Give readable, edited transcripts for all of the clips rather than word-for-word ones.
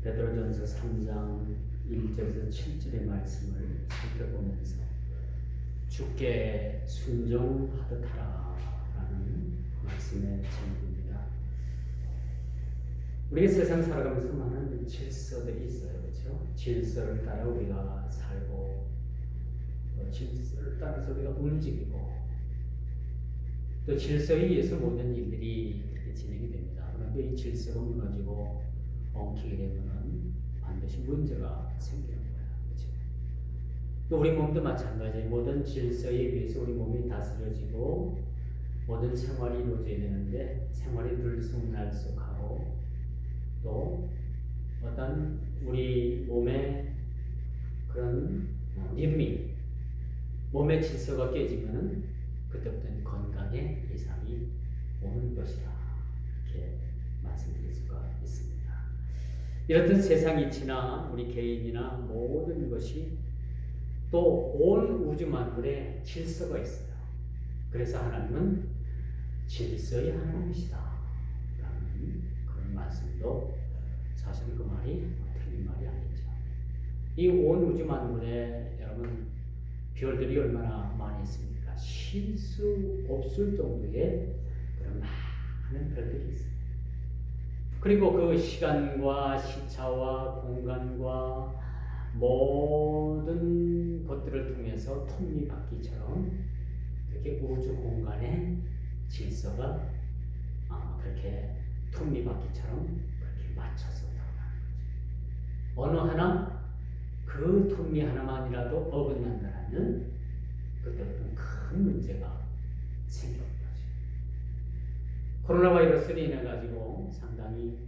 베드로전서 3장 1절에서 7절의 말씀을 살펴보면서 주께 순종하듯 하라라는 말씀의 제목입니다. 우리가 세상 살아가면서 많은 질서들이 있어요. 그렇죠? 질서를 따라 우리가 살고 질서를 따라서 우리가 움직이고 또 질서에 의해서 모든 일들이 그렇게 진행이 됩니다. 그런데 이 질서가 무너지고 엉키게 되면 반드시 문제가 생기는 거예요. 그렇죠? 또 우리 몸도 마찬가지예요. 모든 질서에 의해서 우리 몸이 다스려지고 모든 생활이 이루어져야 되는데 생활이 들쑥날쑥하고 또 어떤 우리 몸의 그런 리듬이 몸의 질서가 깨지면은 그때부터는 건강에 이상이 오는 것이다. 이렇게 말씀드릴 수가 있습니다. 이렇듯 세상 이치나 우리 개인이나 모든 것이 또 온 우주 만물에 질서가 있어요. 그래서 하나님은 질서의 하나님이시다 라는 그런 말씀도 사실 그 말이 틀린 말이 아니죠. 이 온 우주 만물에 여러분 별들이 얼마나 많이 있습니까? 실 수 없을 정도의 그런 많은 별들이 있어요. 그리고 그 시간과 시차와 공간과 모든 것들을 통해서 톱니바퀴처럼 그렇게 우주 공간의 질서가 그렇게 톱니바퀴처럼 그렇게 맞춰서 돌아가는 거죠. 어느 하나 그 톱니 하나만이라도 어긋난다면 그때부터는 큰 문제가 생기는 거죠. 코로나 바이러스로 인해 가지고 상당히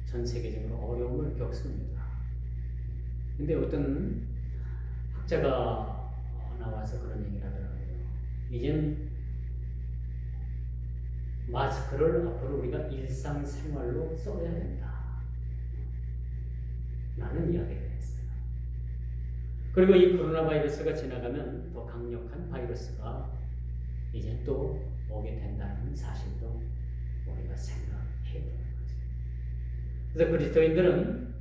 전 세계적으로 어려움을 겪습니다. 근데 어떤 학자가 나와서 그런 얘기를 하더라고요. 이젠 마스크를 앞으로 우리가 일상생활로 써야 된다 라는 이야기를 했어요. 그리고 이 코로나 바이러스가 지나가면 더 강력한 바이러스가 이제 또 오게 된다는 사실도 우리가 생각해야 되는 거죠. 그래서 그리스도인들은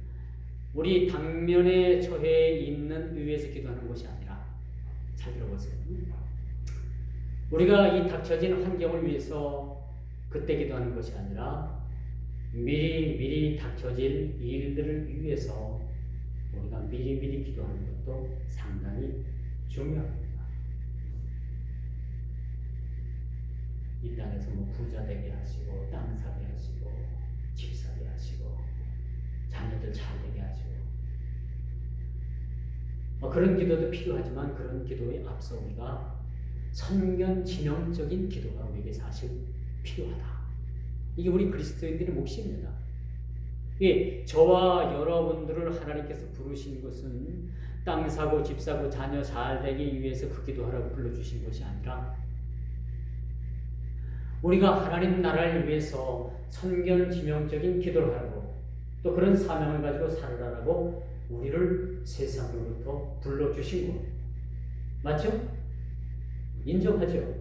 우리 당면에 처해 있는 위에서 기도하는 것이 아니라, 잘 들어보세요. 우리가 이 닥쳐진 환경을 위해서 그때 기도하는 것이 아니라 미리 닥쳐질 일들을 위해서 우리가 미리 기도하는 것도 상당히 중요합니다. 이 땅에서 부자 되게 하시고 땅 사게 하시고 집 사게 하시고 자녀들 잘 되게 하시고 그런 기도도 필요하지만 그런 기도에 앞서 우리가 선견 진영적인 기도가 우리에게 사실 필요하다. 이게 우리 그리스도인들의 몫입니다. 저와 여러분들을 하나님께서 부르신 것은 땅 사고 집 사고 자녀 잘 되기 위해서 그 기도하라고 불러주신 것이 아니라 우리가 하나님 나라를 위해서 선견 지명적인 기도를 하고 또 그런 사명을 가지고 살아라라고 우리를 세상으로부터 불러주신 것 맞죠? 인정하죠?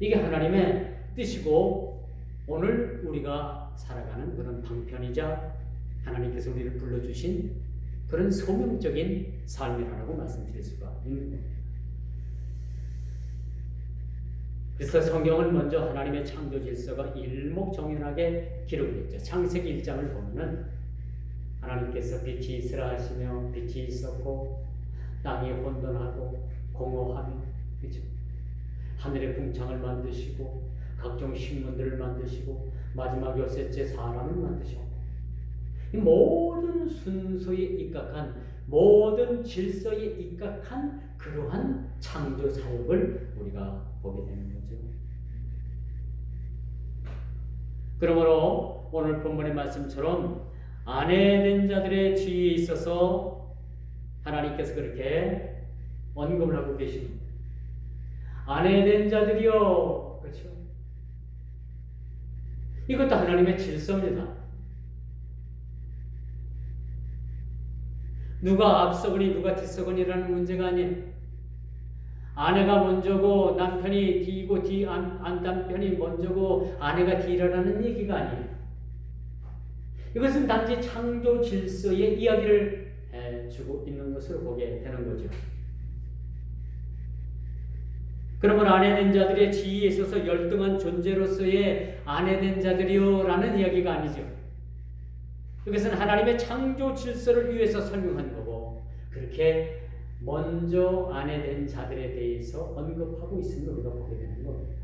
이게 하나님의 뜻이고 오늘 우리가 살아가는 그런 방편이자 하나님께서 우리를 불러주신 그런 소명적인 삶이라고 말씀드릴 수가 있는 겁니다. 그래서 성경은 먼저 하나님의 창조 질서가 일목정연하게 기록됐죠. 창세기 1장을 보면은 하나님께서 빛이 있으라 하시며 빛이 있었고 땅이 혼돈하고 공허하며 그렇죠? 하늘의 궁창을 만드시고 각종 식물들을 만드시고 마지막 여섯째 사람을 만드셨고 이 모든 순서에 입각한 모든 질서에 입각한 그러한 창조 사역을 우리가 보게 되는 거죠. 그러므로 오늘 본문의 말씀처럼 아내된 자들의 지위에 있어서 하나님께서 그렇게 언급을 하고 계십니다. 아내된 자들이요, 그렇죠? 이것도 하나님의 질서입니다. 누가 앞서거니 누가 뒤서거니라는 문제가 아니에요. 아내가 먼저고 남편이 뒤이고 남편이 먼저고 아내가 뒤라라는 얘기가 아니에요. 이것은 단지 창조 질서의 이야기를 주고 있는 것으로 보게 되는 거죠. 그러면 아내된 자들의 지위에 있어서 열등한 존재로서의 아내된 자들이요라는 이야기가 아니죠. 이것은 하나님의 창조 질서를 위해서 설명한 거고, 그렇게 먼저 아내된 자들에 대해서 언급하고 있음을 우리가 보게 되는 겁니다.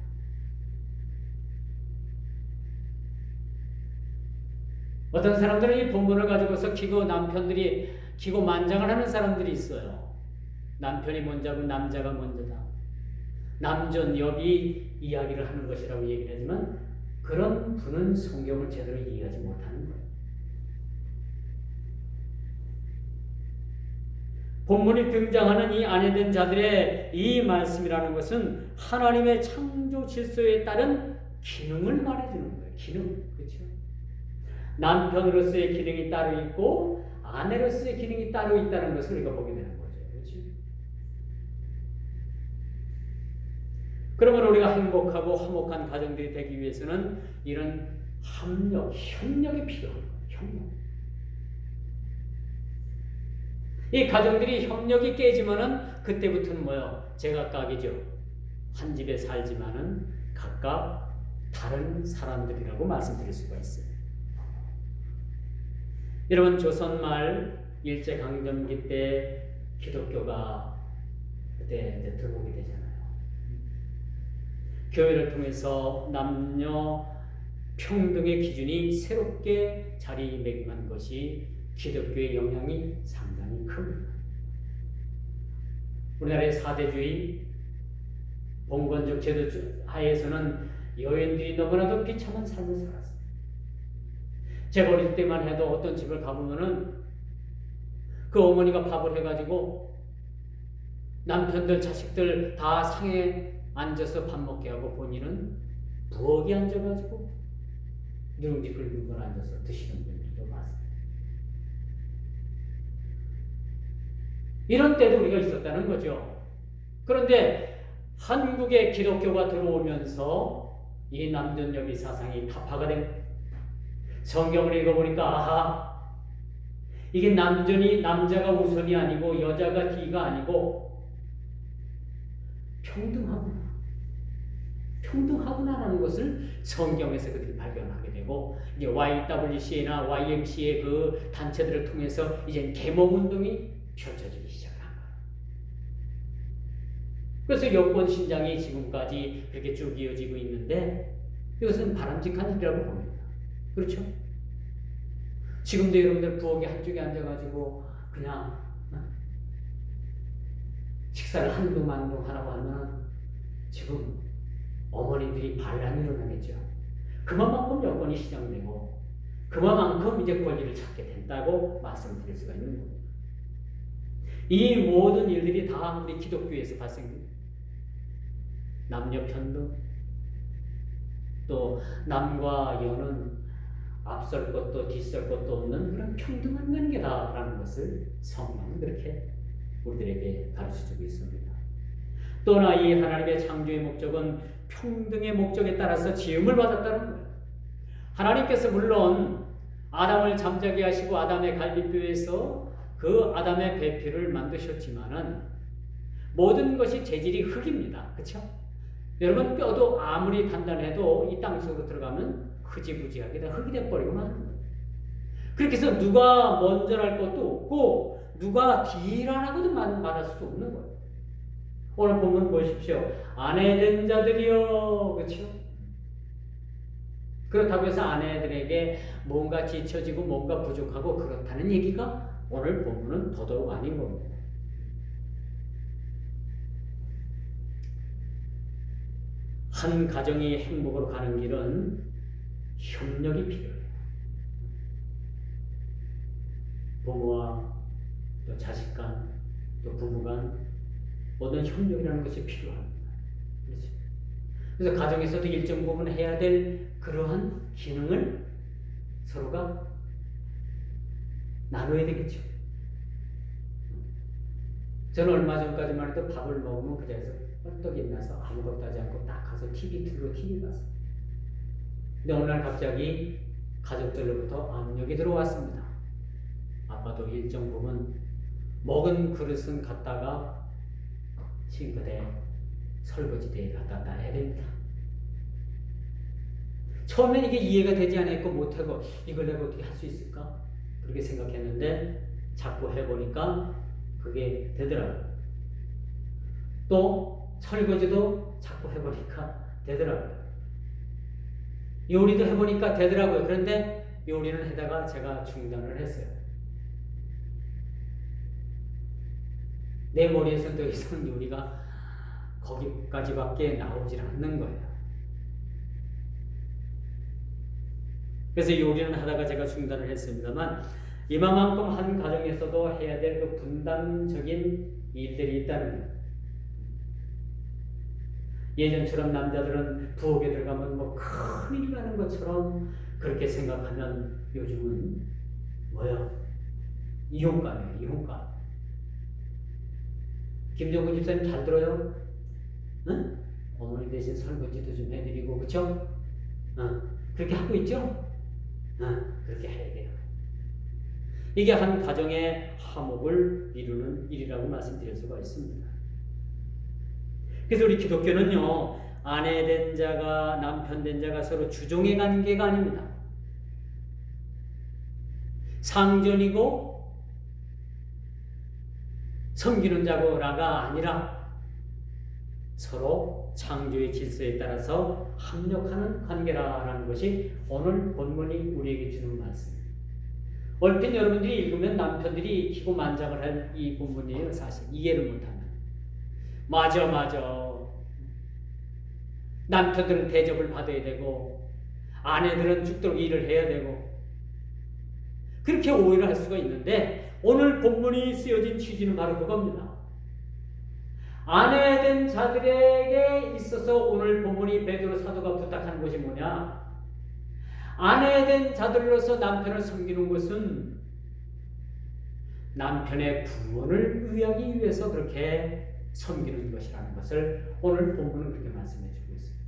어떤 사람들은 이 본문을 가지고서 남편들이 기고만장을 하는 사람들이 있어요. 남편이 먼저고 남자가 먼저다. 남전 여비 이야기를 하는 것이라고 얘기를 하지만 그런 분은 성경을 제대로 이해하지 못하는 거예요. 본문이 등장하는 이 아내된 자들의 이 말씀이라는 것은 하나님의 창조 질서에 따른 기능을 말해주는 거예요. 기능, 그렇죠? 남편으로서의 기능이 따로 있고 아내로서의 기능이 따로 있다는 것을 우리가 보게 되는 거죠. 그렇죠? 그러면 우리가 행복하고 화목한 가정들이 되기 위해서는 이런 협력이 필요한 거예요. 협력. 이 가정들이 협력이 깨지면은 그때부터는 뭐요? 제각각이죠. 한 집에 살지만은 각각 다른 사람들이라고 말씀드릴 수가 있어요. 여러분, 조선말 일제강점기 때 기독교가 그때 이제 들어오게 되잖아요. 교회를 통해서 남녀 평등의 기준이 새롭게 자리매김한 것이 기독교의 영향이 상당히 큽니다. 우리나라의 사대주의 봉건적 제도 하에서는 여인들이 너무나도 비참한 삶을 살았어요. 재벌일 때만 해도 어떤 집을 가보면은 그 어머니가 밥을 해가지고 남편들, 자식들 다 상에 앉아서 밥 먹게 하고 본인은 부엌에 앉아가지고 누룽지 긁은 걸 앉아서 드시는 분들도 많습니다. 이런 때도 우리가 있었다는 거죠. 그런데 한국에 기독교가 들어오면서 이 남전여비 사상이 타파가 된, 성경을 읽어보니까 아하, 이게 남자가 우선이 아니고 여자가 뒤가 아니고 평등하구나라는 것을 성경에서 그들이 발견하게 되고, 이제 YWCA나 YMCA 그 단체들을 통해서 이제 계몽운동이 펼쳐지기 시작한 거예요. 그래서 여권 신장이 지금까지 그렇게 쭉 이어지고 있는데 이것은 바람직한 일이라고 봅니다. 그렇죠? 지금도 여러분들 부엌에 한쪽에 앉아가지고 그냥 식사를 한두 만두 하라고 하면 지금 어머니들이 반란이 일어나겠죠. 그만큼 여건이 시작되고 그만큼 이제 권리를 찾게 된다고 말씀드릴 수가 있는 겁니다. 이 모든 일들이 다 우리 기독교에서 발생됩니다. 남녀 편등, 또 남과 여는 앞설 것도 뒤설 것도 없는 그런 평등한 관계다라는 것을 성경은 그렇게 우리들에게 가르쳐주고 있습니다. 또나 이 하나님의 창조의 목적은 평등의 목적에 따라서 지음을 받았다는 거예요. 하나님께서 물론 아담을 잠자게 하시고 아담의 갈비뼈에서 그 아담의 배필을 만드셨지만은 모든 것이 재질이 흙입니다. 그렇죠? 여러분, 뼈도 아무리 단단해도 이 땅속으로 들어가면 흐지부지하게 다 흙이 돼버리고 마는 거예요. 그렇게 해서 누가 먼저랄 것도 없고 누가 뒤라라고도 말할 수도 없는 거예요. 오늘 보면 보십시오. 아내된 자들이요. 그렇죠? 그렇다고 해서 아내들에게 뭔가 지쳐지고 뭔가 부족하고 그렇다는 얘기가 오늘 본문은 더더욱 아닌 겁니다. 한 가정이 행복으로 가는 길은 협력이 필요해요. 부모와 또 자식 간, 또 부부 간 모든 협력이라는 것이 필요합니다. 그렇죠? 그래서 가정에서도 일정 부분 해야 될 그러한 기능을 서로가 나눠야 되겠죠. 저는 얼마 전까지만 해도 밥을 먹으면 그 자리에서 뻘떡 일어나서 아무것도 하지 않고 딱 가서 TV 틀고 TV 봤어요. 근데 어느 날 갑자기 가족들로부터 압력이 들어왔습니다. 아빠도 일정 부분 먹은 그릇은 갖다가 싱크대, 설거지대에 갖다 놔야 됩니다. 처음엔 이게 이해가 되지 않았고 못하고 이걸 내가 어떻게 할 수 있을까? 그렇게 생각했는데 자꾸 해보니까 그게 되더라고요. 또 설거지도 자꾸 해보니까 되더라고요. 요리도 해보니까 되더라고요. 그런데 요리는 하다가 제가 중단을 했어요. 내 머리에서 더 이상 요리가 거기까지밖에 나오질 않는 거예요. 그래서 요리는 하다가 제가 중단을 했습니다만 이만큼 한 가정에서도 해야 될 그 분담적인 일들이 있다는 거예요. 예전처럼 남자들은 부엌에 들어가면 뭐 큰일 나는 것처럼 그렇게 생각하면 요즘은 뭐야? 이혼감이에요. 이혼감. 김정근 집사님 잘 들어요? 응? 어머니 대신 설거지도 좀 해드리고 그쵸? 그렇게 하고 있죠? 그렇게 해야 돼요. 이게 한 가정의 화목을 이루는 일이라고 말씀드릴 수가 있습니다. 그래서 우리 기독교는요, 아내 된 자가 남편 된 자가 서로 주종의 관계가 아닙니다. 상전이고 섬기는 자고라가 아니라 서로 창조의 질서에 따라서 합력하는 관계라는 것이 오늘 본문이 우리에게 주는 말씀입니다. 얼핏 여러분들이 읽으면 남편들이 익히고 만장을 할 이 본문이에요. 사실 이해를 못하는. 맞아. 남편들은 대접을 받아야 되고 아내들은 죽도록 일을 해야 되고 그렇게 오해를 할 수가 있는데 오늘 본문이 쓰여진 취지는 바로 그겁니다. 아내 된 자들에게 있어서 오늘 본문이 베드로 사도가 부탁하는 것이 뭐냐? 아내 된 자들로서 남편을 섬기는 것은 남편의 구원을 위하기 위해서 그렇게 섬기는 것이라는 것을 오늘 본문은 그렇게 말씀해 주고 있습니다.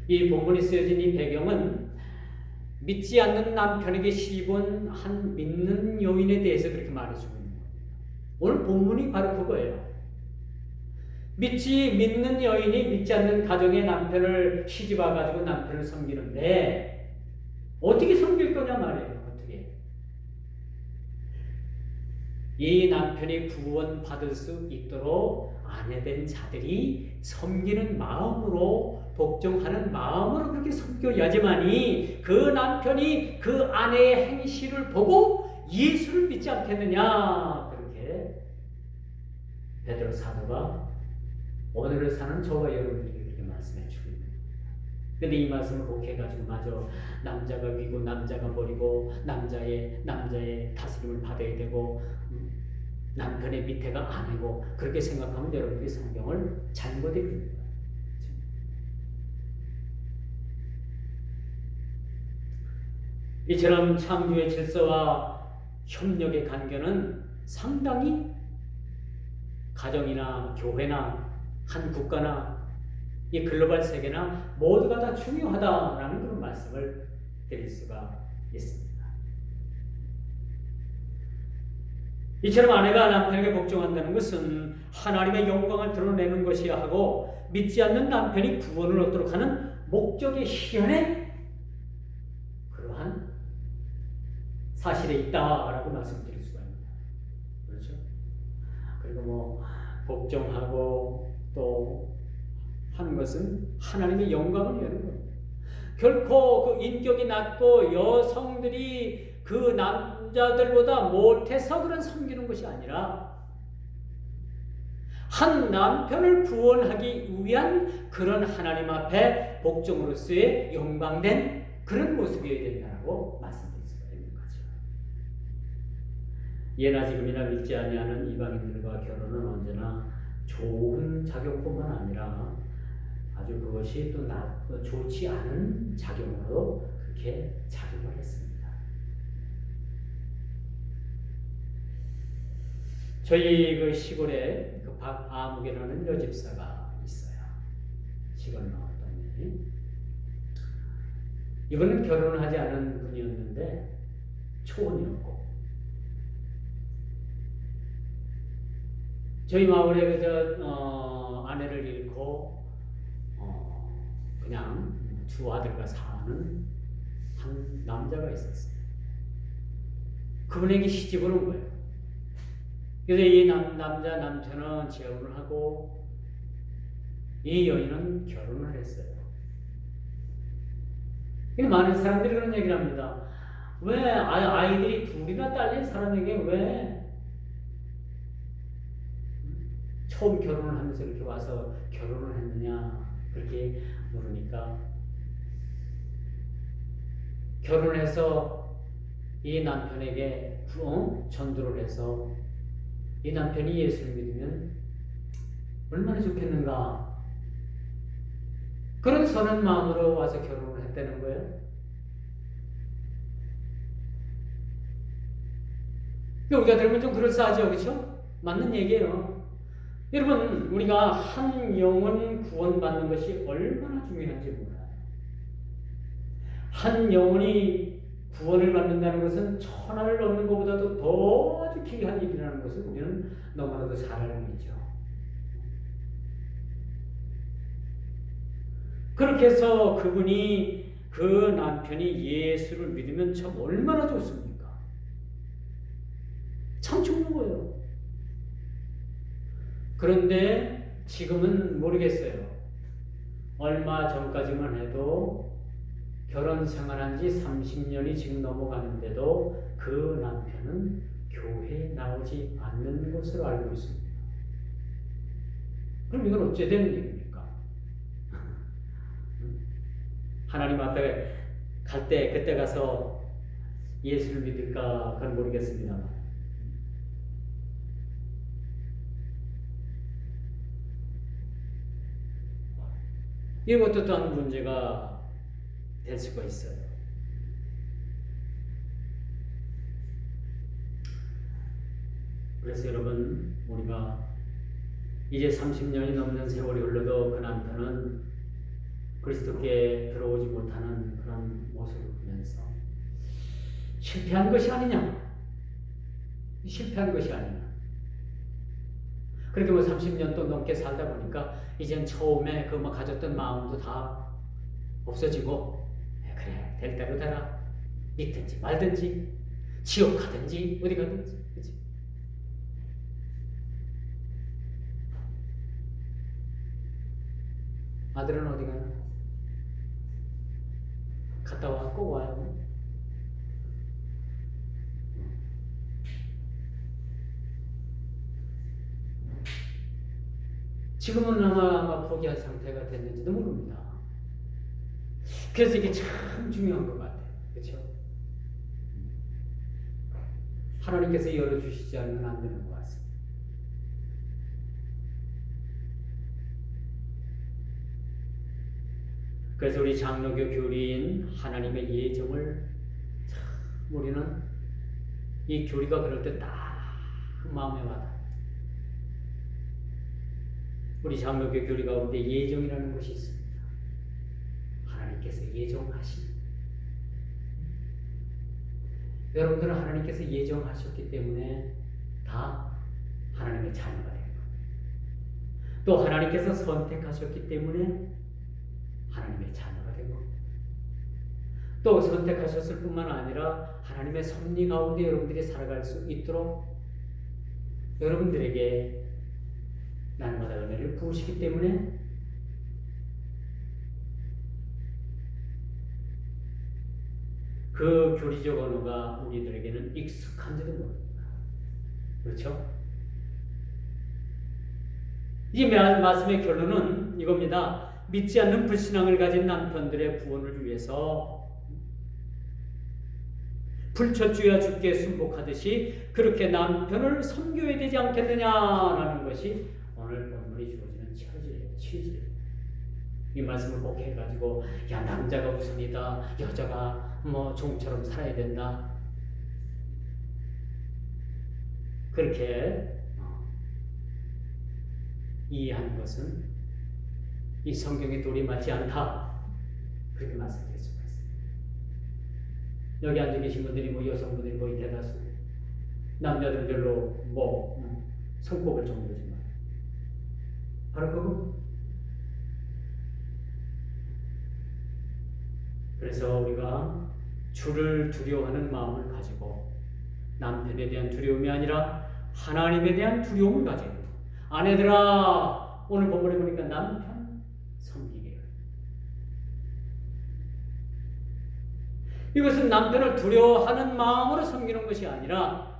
이 본문이 쓰여진 이 배경은 믿지 않는 남편에게 시집온 한 믿는 여인에 대해서 그렇게 말해주고 있는 겁니다. 오늘 본문이 바로 그거예요. 믿는 여인이 믿지 않는 가정의 남편을 시집와가지고 남편을 섬기는데 어떻게 섬길 거냐 말이에요. 어떻게? 이 남편이 구원받을 수 있도록 아내된 자들이 섬기는 마음으로 복종하는 마음으로 그렇게 섬겨야지만이 그 남편이 그 아내의 행실을 보고 예수를 믿지 않겠느냐. 그렇게 베드로 사도가 오늘을 사는 저와 여러분들에게 그렇게 말씀해 주고 있는 거예요. 근데 이 말씀을 그렇게 해가지고 맞아. 남자가 위고 남자가 버리고 남자의 다스림을 받아야 되고 남편의 밑에가 아니고 그렇게 생각하면 여러분들이 성경을 잘못 읽는 거예요. 이처럼 창조의 질서와 협력의 관계는 상당히 가정이나 교회나 한 국가나 이 글로벌 세계나 모두가 다 중요하다라는 그런 말씀을 드릴 수가 있습니다. 이처럼 아내가 남편에게 복종한다는 것은 하나님의 영광을 드러내는 것이야 하고 믿지 않는 남편이 구원을 얻도록 하는 목적의 실현에 그러한 사실에 있다라고 말씀드릴 수가 있습니다. 그렇죠? 그리고 복종하고 또 하는 것은 하나님의 영광을 위하는 겁니다. 결코 그 인격이 낮고 여성들이 그 남자들보다 못해서 그런 섬기는 것이 아니라 한 남편을 구원하기 위한 그런 하나님 앞에 복종으로서의 영광된 그런 모습이어야 된다고 말씀드릴 수가 있는 거죠. 예나 지금이나 믿지 아니하는 이방인들과 결혼은 언제나 좋은 작용뿐만 아니라 아주 그것이 또 좋지 않은 작용으로 그렇게 작용을 했습니다. 저희 그 시골에 그 박아무개라는 여집사가 있어요. 시골 마을 동네. 이번엔 결혼을 하지 않은 분이었는데 초혼이었고, 저희 마을에 아내를 잃고 그냥 두 아들과 사는 한 남자가 있었어요. 그분에게 시집을 온 거예요. 그래서 이 남편은 재혼을 하고 이 여인은 결혼을 했어요. 근데 많은 사람들이 그런 얘기를 합니다. 왜 아이들이 둘이나 딸린 사람에게 왜 처음 결혼을 하면서 이렇게 와서 결혼을 했느냐 그렇게 물으니까, 결혼을 해서 이 남편에게 전도를 해서 이 남편이 예수를 믿으면 얼마나 좋겠는가, 그런 선한 마음으로 와서 결혼을 했다는 거예요. 우리가 들으면 좀 그럴싸하죠, 그렇죠? 맞는 얘기예요. 여러분, 우리가 한 영혼 구원받는 것이 얼마나 중요한지 몰라요. 한 영혼이 구원을 받는다는 것은 천하를 얻는 것보다도 더 아주 귀한 일이라는 것을 우리는 너무나도 잘 알고 있죠. 그렇게 해서 그 남편이 예수를 믿으면 참 얼마나 좋습니까? 참 좋은 거예요. 그런데 지금은 모르겠어요. 얼마 전까지만 해도 결혼 생활한 지 30년이 지금 넘어가는데도 그 남편은 교회에 나오지 않는 것으로 알고 있습니다. 그럼 이건 어째 되는 얘기입니까? 하나님 앞에 갈 때 그때 가서 예수를 믿을까 그건 모르겠습니다만, 이것도 또한 문제가 될 수가 있어요. 그래서 여러분, 우리가 이제 30년이 넘는 세월이 흘러도 그 남편은 그리스도께 들어오지 못하는 그런 모습을 보면서 실패한 것이 아니냐? 실패한 것이 아니냐? 그렇게 30년 또 넘게 살다 보니까 이젠 처음에 그 가졌던 마음도 다 없어지고, 그래, 될 대로 되라. 믿든지 말든지, 지옥 가든지 어디 가든지, 그치? 아들은 어디 가나? 갔다 와 꼭 와요. 지금은 아마 포기한 상태가 됐는지도 모릅니다. 그래서 이게 참 중요한 것 같아요. 그렇죠? 하나님께서 열어주시지 않으면 안 되는 것 같습니다. 그래서 우리 장로교 교리인 하나님의 예정을 참 우리는 이 교리가 그럴 때 딱 마음에 와닿아요. 우리 장로교 교리 가운데 예정이라는 것이 있습니다. 하나님께서 예정하신, 여러분들은 하나님께서 예정하셨기 때문에 다 하나님의 자녀가 된 겁니다. 또 하나님께서 선택하셨기 때문에 하나님의 자녀가 된 겁니다. 또 선택하셨을 뿐만 아니라 하나님의 섭리 가운데 여러분들이 살아갈 수 있도록 여러분들에게 날마다 은혜를 부으시기 때문에 그 교리적 언어가 우리들에게는 익숙한지도 모릅니다. 그렇죠? 이 말씀의 결론은 이겁니다. 믿지 않는 불신앙을 가진 남편들의 구원을 위해서 불철주야 주께 순복하듯이 그렇게 남편을 섬겨야 되지 않겠느냐라는 것이 오늘 본문이 주어지는 취지예요. 이 말씀을 꼭 해가지고 야, 남자가 우선이다, 여자가 종처럼 살아야 된다, 그렇게 이해하는 것은 이 성경의 도리 맞지 않다, 그렇게 말씀드릴 수가 있습니다. 여기 앉아 계신 분들이 뭐 여성분들이 거의 대다수, 남자들 별로 뭐 손꼽을 정도지만 바로 그거. 그래서 우리가 주를 두려워하는 마음을 가지고 남편에 대한 두려움이 아니라 하나님에 대한 두려움을 가지고, 아내들아 오늘 본문에 보니까 남편 섬기기를, 이것은 남편을 두려워하는 마음으로 섬기는 것이 아니라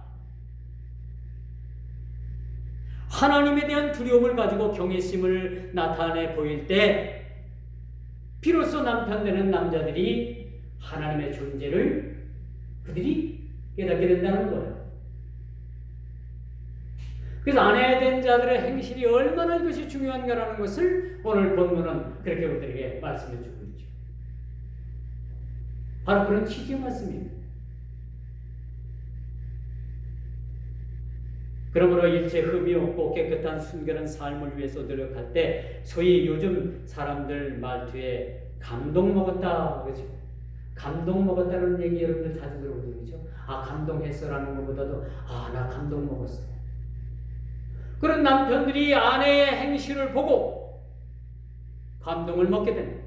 하나님에 대한 두려움을 가지고 경외심을 나타내 보일 때 비로소 남편 되는 남자들이 하나님의 존재를 그들이 깨닫게 된다는 거예요. 그래서 아내 된 자들의 행실이 얼마나 이것이 중요한가라는 것을 오늘 본문은 그렇게 우리들에게 말씀해 주고 있죠. 바로 그런 취지의 말씀입니다. 그러므로 일체 흠이 없고 깨끗한 순결한 삶을 위해서 노력할 때 소위 요즘 사람들 말투에 감동 먹었다, 그렇죠? 감동 먹었다는 얘기 여러분들 자주 들어보죠, 그렇죠? 아, 감동했어라는 것보다도 나 감동 먹었어. 그런 남편들이 아내의 행실을 보고 감동을 먹게 됩니다.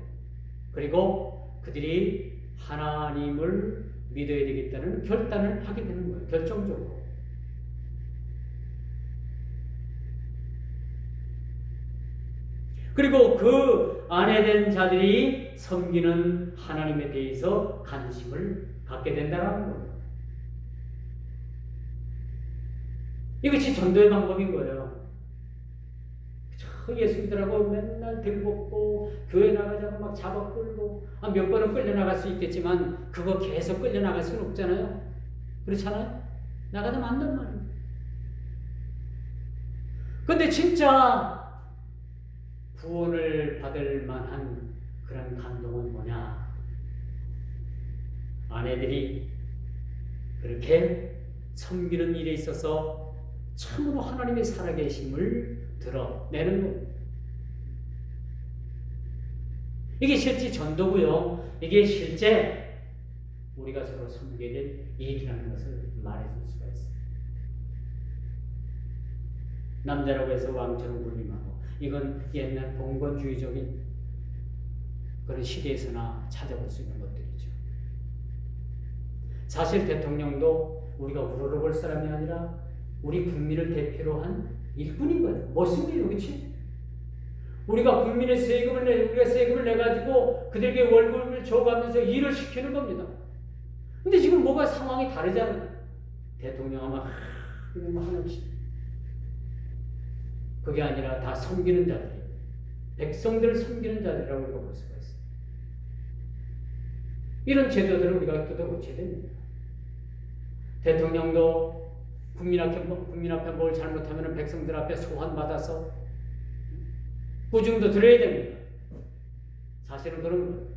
그리고 그들이 하나님을 믿어야 되겠다는 결단을 하게 되는 거예요. 결정적으로. 그리고 그 아내된 자들이 섬기는 하나님에 대해서 관심을 갖게 된다는 거예요. 이것이 전도의 방법인 거예요. 예수님들하고 맨날 들먹고 교회 나가자고 막 잡아 끌고, 몇 번은 끌려나갈 수 있겠지만 그거 계속 끌려나갈 수는 없잖아요. 그렇잖아요. 나가다 만단 말이에요. 근데 진짜 구원을 받을 만한 그런 감동은 뭐냐? 아내들이 그렇게 섬기는 일에 있어서 참으로 하나님의 살아계심을 드러내는 겁니다. 이게 실제 전도고요. 이게 실제 우리가 서로 섬기게 될 일이라는 것을 말해줄 수가 있습니다. 남자라고 해서 왕처럼 군림하고, 이건 옛날 봉건주의적인 그런 시대에서나 찾아볼 수 있는 것들이죠. 사실 대통령도 우리가 우러러볼 사람이 아니라 우리 국민을 대표로 한 일꾼인 거예요. 멋있네요, 그렇지? 우리가 국민의 우리가 세금을 내가지고 그들에게 월급을 줘가면서 일을 시키는 겁니다. 근데 지금 뭐가 상황이 다르잖아요. 대통령 아마 그냥 하나씩. 그게 아니라 다 섬기는 자들이에요. 백성들을 섬기는 자들이라고 우리가 볼 수가 있어요. 이런 제도들을 우리가 뜯어 고쳐야 됩니다. 대통령도 국민 앞에 뭘 잘못하면 백성들 앞에 소환받아서 구중도 들어야 됩니다. 사실은 그런 거예요.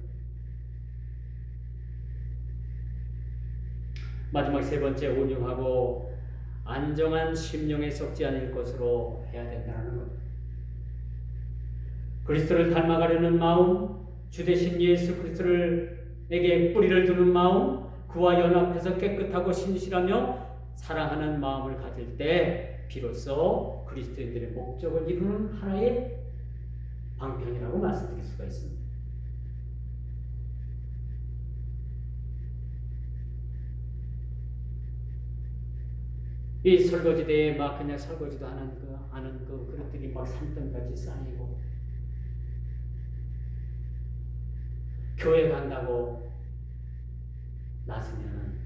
마지막 세 번째, 온유하고 안정한 심령에 썩지 않을 것으로 해야 된다는 것. 그리스도를 닮아가려는 마음, 주 대신 예수 그리스도에게 뿌리를 두는 마음, 그와 연합해서 깨끗하고 신실하며 사랑하는 마음을 가질 때 비로소 그리스도인들의 목적을 이루는 하나의 방편이라고 말씀드릴 수가 있습니다. 이 설거지대에 막 그냥 설거지도 하는 그 그릇들이 막 산더미같이 쌓이고, 교회 간다고 나서면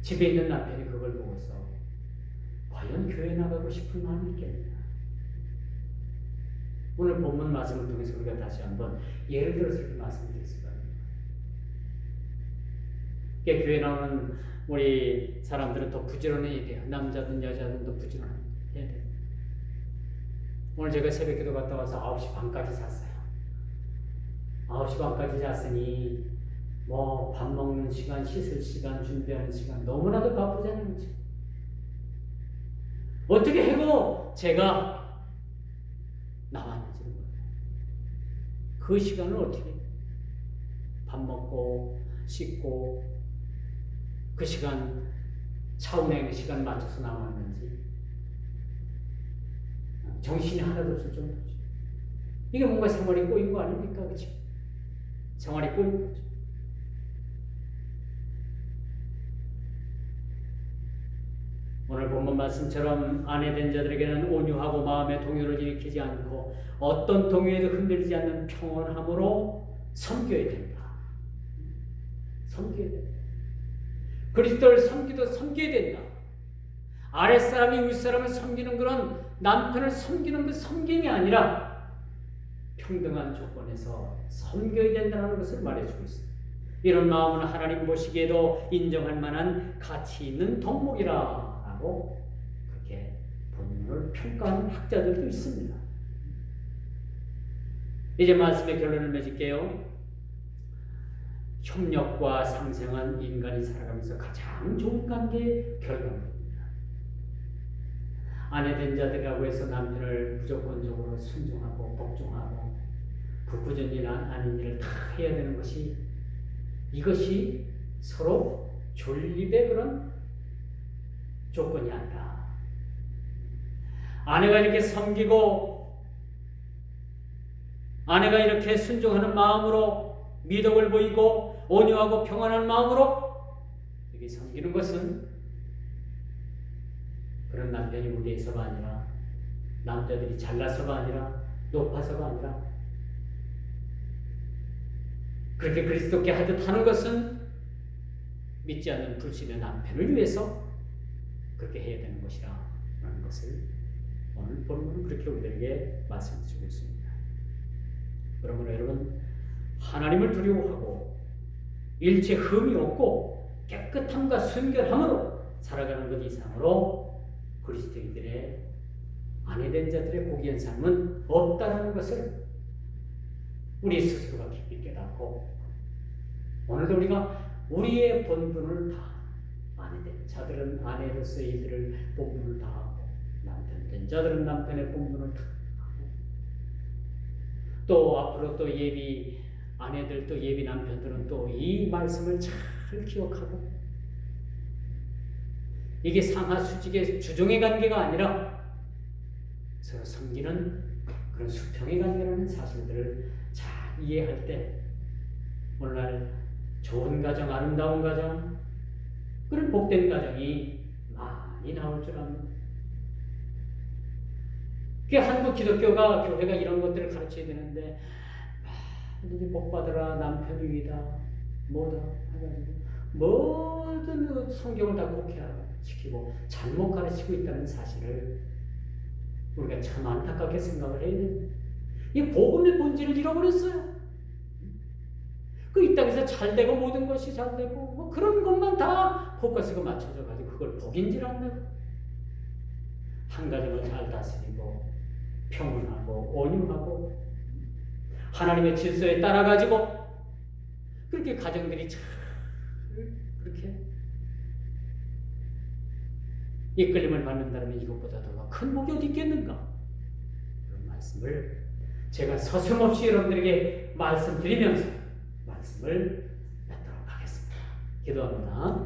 집에 있는 남편이 그걸 보고서 과연 교회 나가고 싶은 마음이 있겠느냐. 오늘 본문 말씀을 통해서 우리가 다시 한번 예를 들어서 이렇게 말씀드릴 수가 있습니다. 교회 나오는 우리 사람들은 더 부지런해야 돼요. 남자든 여자든 더 부지런해야 돼요. 오늘 제가 새벽기도 갔다 와서 9시 반까지 잤어요. 9시 반까지 잤으니 뭐 밥 먹는 시간, 씻을 시간, 준비하는 시간 너무나도 바쁘잖아요. 그렇죠? 어떻게 해고 제가 나왔는지는 몰라요. 그 시간을 어떻게 밥 먹고 씻고 그 시간 차 운행 시간 맞춰서 나왔는지 정신이 하나도 없을 정도죠. 이게 뭔가 생활이 꼬인 거 아닙니까? 그렇죠? 생활이 꼬인 거죠. 오늘 본문 말씀처럼 아내된 자들에게는 온유하고 마음의 동요를 일으키지 않고 어떤 동요에도 흔들리지 않는 평온함으로 섬겨야 된다. 섬겨야 된다. 그리스도를 섬겨야 된다. 아랫사람이 윗사람을 섬기는 그런 남편을 섬기는 그 섬김이 아니라 평등한 조건에서 섬겨야 된다는 것을 말해주고 있습니다. 이런 마음은 하나님 보시기에도 인정할 만한 가치 있는 덕목이라고 그렇게 본문을 평가하는 학자들도 있습니다. 이제 말씀의 결론을 맺을게요. 협력과 상생은 인간이 살아가면서 가장 좋은 관계의 결과입니다. 아내된 자들이라고 해서 남편을 무조건적으로 순종하고 복종하고 극구전 일 아닌 일을 다 해야 되는 것이 이것이 서로 존립의 그런 조건이 아니라 아내가 이렇게 섬기고 아내가 이렇게 순종하는 마음으로 미덕을 보이고 온유하고 평안한 마음으로 이렇게 섬기는 것은 그런 남편이 무대에서가 아니라 남자들이 잘나서가 아니라 높아서가 아니라 그렇게 그리스도께 하듯 하는 것은 믿지 않는 불신의 남편을 위해서 그렇게 해야 되는 것이라 라는 것을 오늘 본문은 그렇게 우리에게 말씀해주고 있습니다. 그러므로 여러분 하나님을 두려워하고 일체 흠이 없고 깨끗함과 순결함으로 살아가는 것 이상으로 그리스도인들의 아내된 자들의 고귀한 삶은 없다는 것을 우리 스스로가 깊이 깨닫고 오늘도 우리가 우리의 본분을 다 아내된 자들은 아내로서의 이들을 본분을 다하고 남편된 자들은 남편의 본분을 다하고 또 앞으로 또 예비 아내들 또 예비 남편들은 또 이 말씀을 잘 기억하고 이게 상하 수직의 주종의 관계가 아니라 서로 섬기는 그런 수평의 관계라는 사실들을 잘 이해할 때 오늘날 좋은 가정, 아름다운 가정, 그런 복된 가정이 많이 나올 줄 압니다. 그 한국 기독교가 교회가 이런 것들을 가르쳐야 되는데 이제 복 받으라 남편 위이다 뭐다 해가지고 모든 성경을 다 곡해시키고 잘못 가르치고 있다는 사실을 우리가 참 안타깝게 생각을 해야 됩니다. 이 복음의 본질을 잃어버렸어요. 그 이 땅에서 잘되고 모든 것이 잘되고 뭐 그런 것만 다 포커스가 맞춰져 가지고 그걸 복인질 않는 한 가정을 잘 다스리고 평온하고 온유하고 하나님의 질서에 따라 가지고 그렇게 가정들이 잘 그렇게 이끌림을 받는다면 이것보다 더 큰 복이 어디 있겠는가? 그런 말씀을 제가 서슴없이 여러분들에게 말씀드리면서 말씀을 맺도록 하겠습니다. 기도합니다.